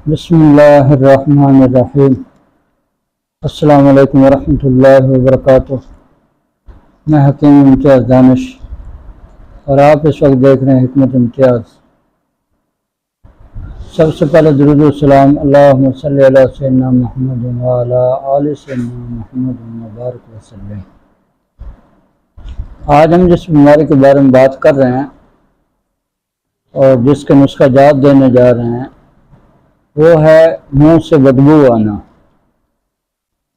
بسم اللہ الرحمن الرحیم۔ السلام علیکم ورحمۃ اللہ وبرکاتہ۔ میں حکیم امتیاز دانش اور آپ اس وقت دیکھ رہے ہیں حکمت امتیاز۔ سب سے پہلے درود و سلام اللہم صلی علی سیدنا محمد وعلی آل سیدنا محمد مبارک وسلم۔ آج ہم جس بیماری کے بارے میں بات کر رہے ہیں اور جس کے نسخہ جات دینے جا رہے ہیں وہ ہے منہ سے بدبو آنا۔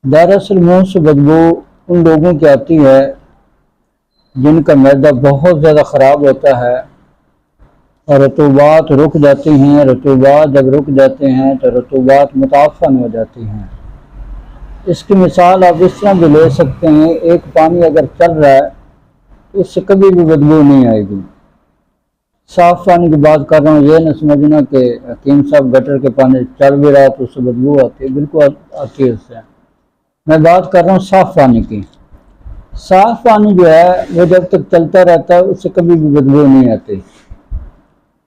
دراصل منہ سے بدبو ان لوگوں کی آتی ہے جن کا معدہ بہت زیادہ خراب ہوتا ہے اور رطوبات رک جاتی ہیں۔ رطوبات جب رک جاتے ہیں تو رطوبات متعفن ہو جاتی ہیں۔ اس کی مثال آپ اس طرح بھی لے سکتے ہیں، ایک پانی اگر چل رہا ہے تو اس سے کبھی بھی بدبو نہیں آئے گی۔ صاف پانی کی بات کر رہا ہوں، یہ نہ سمجھنا کہ حکیم صاحب گٹر کے پانی چل بھی رہا تو اس سے بدبو آتی ہے، بالکل آتی ہے اس سے۔ میں بات کر رہا ہوں صاف پانی کی۔ صاف پانی جو ہے وہ جب تک چلتا رہتا ہے اس سے کبھی بھی بدبو نہیں آتی،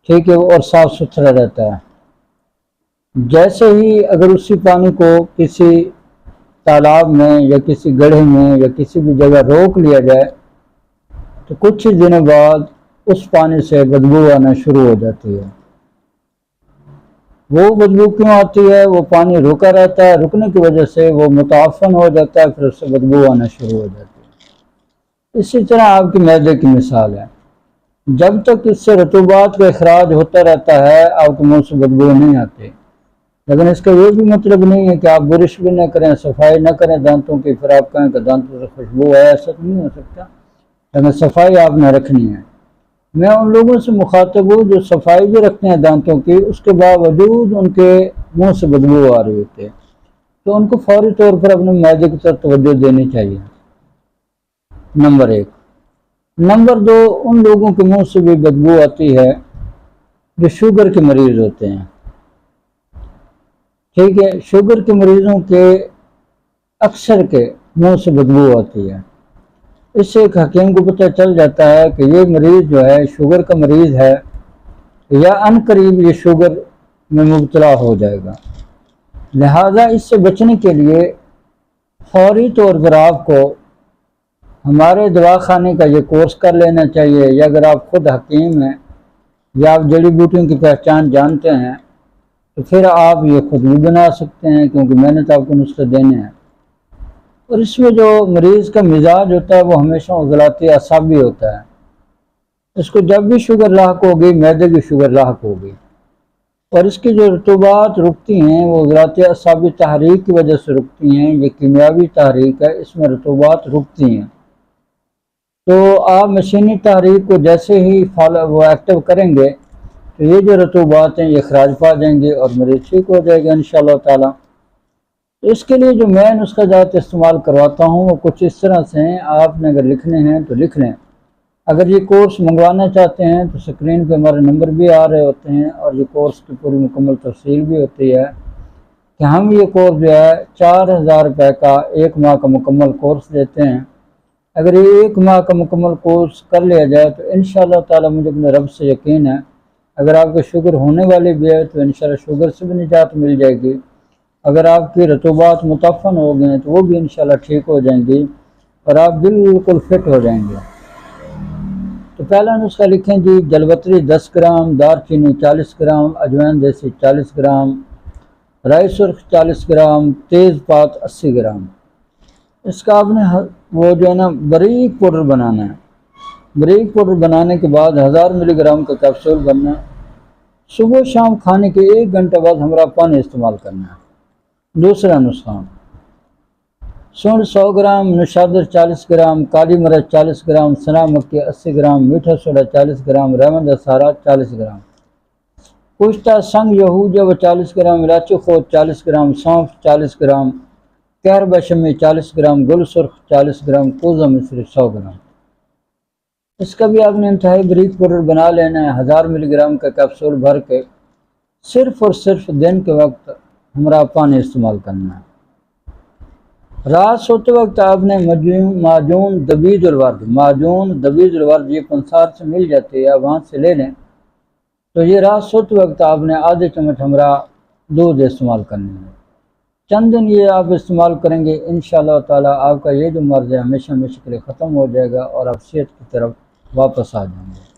ٹھیک ہے، اور صاف ستھرا رہتا ہے۔ جیسے ہی اگر اسی پانی کو کسی تالاب میں یا کسی گڑھے میں یا کسی بھی جگہ روک لیا جائے تو کچھ ہی دنوں بعد اس پانی سے بدبو آنا شروع ہو جاتی ہے۔ وہ بدبو کیوں آتی ہے؟ وہ پانی رکا رہتا ہے، رکنے کی وجہ سے وہ متعفن ہو جاتا ہے، پھر اس سے بدبو آنا شروع ہو جاتی ہے۔ اسی طرح آپ کی معدے کی مثال ہے، جب تک اس سے رطوبات کا اخراج ہوتا رہتا ہے آپ کے منہ سے بدبو نہیں آتی، لیکن اس کا یہ بھی مطلب نہیں ہے کہ آپ برش بھی نہ کریں، صفائی نہ کریں دانتوں کی، پھر آپ کہیں کہ دانتوں سے خوشبو ہے، ایسا تو نہیں ہو سکتا، لیکن صفائی آپ نے رکھنی ہے۔ میں ان لوگوں سے مخاطب ہوں جو صفائی بھی رکھتے ہیں دانتوں کی، اس کے باوجود ان کے منہ سے بدبو آ رہی ہوتی ہے، تو ان کو فوری طور پر اپنے معدے کی طرف توجہ دینی چاہیے، نمبر ایک۔ نمبر دو، ان لوگوں کے منہ سے بھی بدبو آتی ہے جو شوگر کے مریض ہوتے ہیں، ٹھیک ہے۔ شوگر کے مریضوں کے اکثر کے منہ سے بدبو آتی ہے۔ اس سے ایک حکیم کو پتہ چل جاتا ہے کہ یہ مریض جو ہے شوگر کا مریض ہے یا ان قریب یہ شوگر میں مبتلا ہو جائے گا، لہذا اس سے بچنے کے لیے فوری طور پر آپ کو ہمارے دواخانے کا یہ کورس کر لینا چاہیے، یا اگر آپ خود حکیم ہیں یا آپ جڑی بوٹیوں کی پہچان جانتے ہیں تو پھر آپ یہ خود بھی بنا سکتے ہیں، کیونکہ میں نے تو آپ کو نسخے دینے ہیں۔ اور اس میں جو مریض کا مزاج ہوتا ہے وہ ہمیشہ عضلاتی اعصابی ہوتا ہے، اس کو جب بھی شوگر لاحق ہوگی معدے کی شوگر لاحق ہوگی، اور اس کی جو رطوبات رکتی ہیں وہ عضلاتی اعصابی تحریک کی وجہ سے رکتی ہیں، یہ کیمیاوی تحریک ہے، اس میں رطوبات رکتی ہیں۔ تو آپ مشینی تحریک کو جیسے ہی وہ ایکٹیو کریں گے تو یہ جو رطوبات ہیں یہ اخراج پا جائیں گے اور مریض ٹھیک ہو جائے گا انشاءاللہ تعالی۔ اس کے لیے جو میں نسخہ جات استعمال کرواتا ہوں وہ کچھ اس طرح سے ہیں، آپ نے اگر لکھنے ہیں تو لکھ لیں۔ اگر یہ کورس منگوانا چاہتے ہیں تو سکرین پہ ہمارے نمبر بھی آ رہے ہوتے ہیں، اور یہ کورس کی پوری مکمل تفصیل بھی ہوتی ہے کہ ہم یہ کورس جو ہے 4000 روپے کا ایک ماہ کا مکمل کورس دیتے ہیں۔ اگر یہ ایک ماہ کا مکمل کورس کر لیا جائے تو انشاءاللہ تعالی مجھے اپنے رب سے یقین ہے، اگر آپ کو شوگر ہونے والی بھی ہے تو انشاءاللہ شوگر سے بھی نجات مل جائے گی، اگر آپ کی رطوبات متعفن ہو گئے ہیں تو وہ بھی انشاءاللہ ٹھیک ہو جائیں گی اور آپ بالکل فٹ ہو جائیں گے۔ تو پہلا نسخہ لکھیں جی، جلوتری 10 گرام، دار چینی 40 گرام، اجوین دیسی 40 گرام، رائی سرخ 40 گرام، تیز پات 80 گرام۔ اس کا آپ نے وہ جو ہے نا باریک پاؤڈر بنانا ہے۔ باریک پاؤڈر بنانے کے بعد 1000 ملی گرام کا کیپسول بننا ہے۔ صبح شام کھانے کے 1 گھنٹہ بعد ہمارا پانی استعمال کرنا ہے۔ دوسرا نسخہ، سونڈ 100 گرام، نشادر 40 گرام، کالی مرچ 40 گرام، سنا مکی 80 گرام، میٹھا soda 40 gram, Reimann دسارا 40 gram, Kushta سنگ یہودیہ 40 گرام، الائچی خود 40 گرام، سونف 40 گرام، کہر بشمی 40 گرام، گل سرخ 40 گرام، کوزہ مصری 100 گرام۔ اس کا بھی آپ نے انتہائی باریک پاؤڈر بنا لینا ہے۔ 1000 ملی گرام کا کیپسول بھر کے صرف اور صرف دن کے وقت ہمارا پانی استعمال کرنا ہے۔ رات سوتے وقت آپ نے معجون دبیج الورد یہ پنسار سے مل جاتی ہے، وہاں سے لے لیں۔ تو یہ رات سوتے وقت آپ نے آدھے چمچ ہمارا دودھ استعمال کرنے میں۔ چند دن یہ آپ استعمال کریں گے، انشاءاللہ تعالیٰ آپ کا یہ جو مرض ہے ہمیشہ ہمیشہ کے لیے ختم ہو جائے گا اور آپ صحت کی طرف واپس آ جائیں گے۔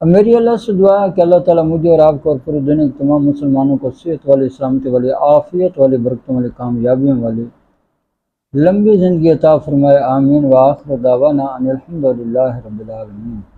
اب میری اللہ سے دعا ہے کہ اللہ تعالیٰ مجھے اور آپ کو اور پوری دنیا کے تمام مسلمانوں کو صحت والی، سلامتی والی، عافیت والی، برکتوں والی، کامیابیوں والی لمبی زندگی عطا فرمائے، آمین۔ وآخر دعوانا ان الحمد للہ رب العالمین۔